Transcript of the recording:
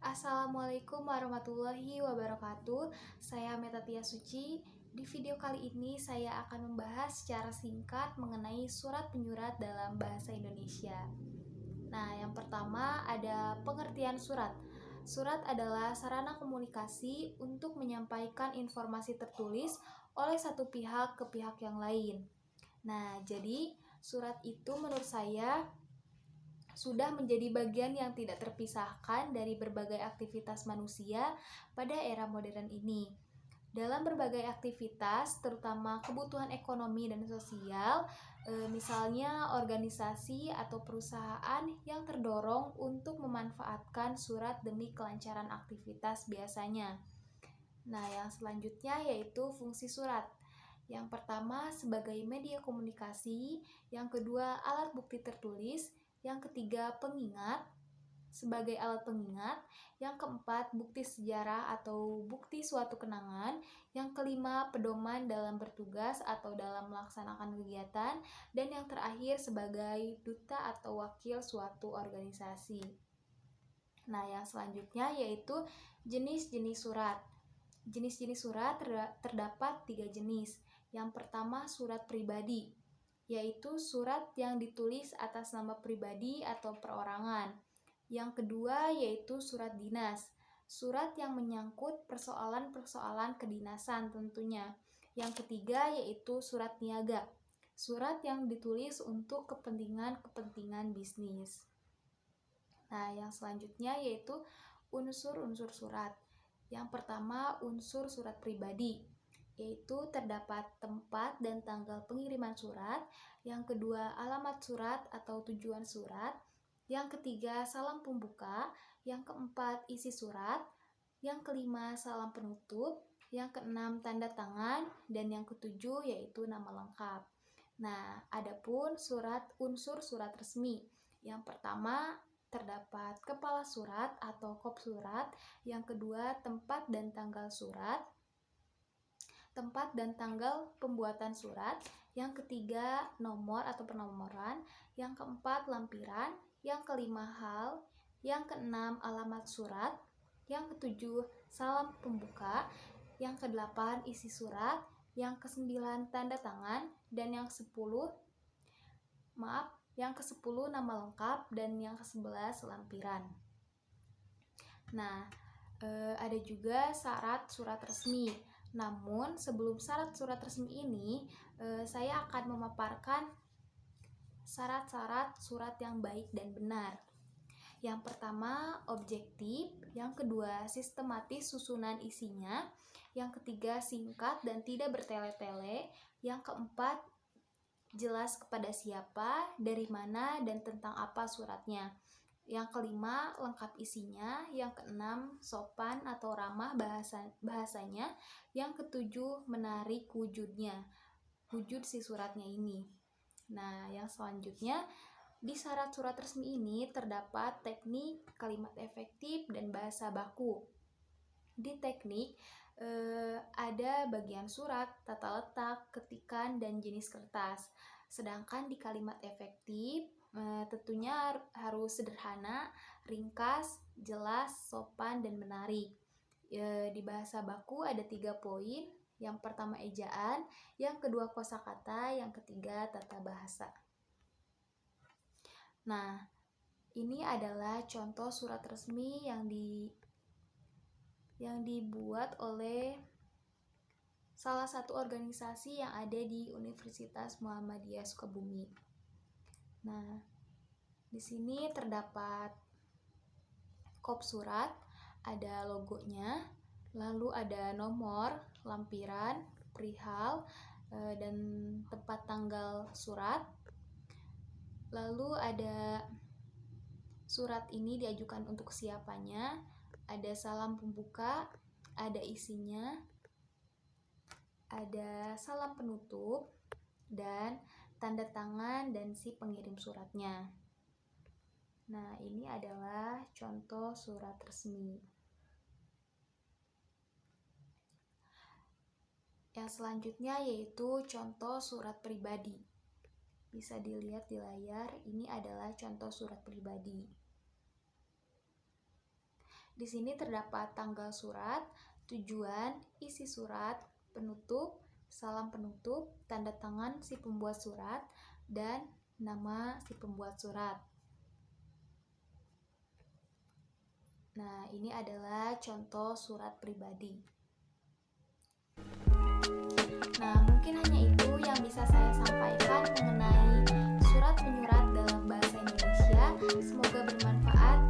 Assalamualaikum warahmatullahi wabarakatuh. Saya Metatia Suci. Di video kali ini saya akan membahas secara singkat mengenai surat penyurat dalam bahasa Indonesia. Nah, yang pertama ada pengertian surat. Surat adalah sarana komunikasi untuk menyampaikan informasi tertulis oleh satu pihak ke pihak yang lain. Nah, jadi surat itu menurut saya sudah menjadi bagian yang tidak terpisahkan dari berbagai aktivitas manusia pada era modern ini. Dalam berbagai aktivitas, terutama kebutuhan ekonomi dan sosial, misalnya organisasi atau perusahaan yang terdorong untuk memanfaatkan surat demi kelancaran aktivitas biasanya. Nah, yang selanjutnya yaitu fungsi surat. Yang pertama sebagai media komunikasi, yang kedua alat bukti tertulis, yang ketiga pengingat sebagai alat pengingat, yang keempat bukti sejarah atau bukti suatu kenangan, yang kelima pedoman dalam bertugas atau dalam melaksanakan kegiatan, dan yang terakhir sebagai duta atau wakil suatu organisasi. Nah, yang selanjutnya yaitu jenis-jenis surat. Jenis-jenis surat terdapat 3 jenis. Yang pertama surat pribadi, yaitu surat yang ditulis atas nama pribadi atau perorangan. Yang kedua yaitu surat dinas, surat yang menyangkut persoalan-persoalan kedinasan tentunya. Yang ketiga yaitu surat niaga, surat yang ditulis untuk kepentingan-kepentingan bisnis. Nah, yang selanjutnya yaitu unsur-unsur surat. Yang pertama unsur surat pribadi, yaitu terdapat tempat dan tanggal pengiriman surat. Yang kedua alamat surat atau tujuan surat. Yang ketiga salam pembuka. Yang keempat isi surat. Yang kelima salam penutup. Yang keenam tanda tangan. Dan yang ketujuh yaitu nama lengkap. Nah, adapun unsur surat resmi. Yang pertama terdapat kepala surat atau kop surat. Yang kedua tempat dan tanggal surat, tempat dan tanggal pembuatan surat. Yang ketiga nomor atau penomoran. Yang keempat lampiran. Yang kelima hal. Yang keenam alamat surat. Yang ketujuh salam pembuka. Yang kedelapan isi surat. Yang kesembilan tanda tangan. Dan yang ke-10 nama lengkap. Dan yang ke-11 lampiran. Nah, ada juga syarat surat resmi. Namun sebelum syarat surat resmi ini, saya akan memaparkan syarat-syarat surat yang baik dan benar. Yang pertama objektif, yang kedua sistematis susunan isinya, yang ketiga singkat dan tidak bertele-tele, yang keempat jelas kepada siapa, dari mana, dan tentang apa suratnya. Yang kelima, lengkap isinya. Yang keenam, sopan atau ramah bahasanya. Yang ketujuh, menarik wujud si suratnya ini. Nah, yang selanjutnya, di syarat surat resmi ini terdapat teknik, kalimat efektif, dan bahasa baku. Di teknik, ada bagian surat, tata letak, ketikan, dan jenis kertas. Sedangkan di kalimat efektif, tentunya harus sederhana, ringkas, jelas, sopan, dan menarik. Di bahasa baku ada 3 poin. Yang pertama ejaan, yang kedua kosakata, yang ketiga tata bahasa. Nah, ini adalah contoh surat resmi yang dibuat oleh salah satu organisasi yang ada di Universitas Muhammadiyah Sukabumi. Nah, di sini terdapat kop surat, ada logonya, lalu ada nomor, lampiran, perihal, dan tempat tanggal surat. Lalu ada surat ini diajukan untuk siapanya, ada salam pembuka, ada isinya, ada salam penutup, dan tanda tangan dan si pengirim suratnya. Nah, ini adalah contoh surat resmi. Yang selanjutnya yaitu contoh surat pribadi. Bisa dilihat di layar, ini adalah contoh surat pribadi. Di sini terdapat tanggal surat, tujuan, isi surat, penutup, salam penutup, tanda tangan si pembuat surat, dan nama si pembuat surat. Nah, ini adalah contoh surat pribadi. Nah, mungkin hanya itu yang bisa saya sampaikan mengenai surat menyurat dalam bahasa Indonesia. Semoga bermanfaat.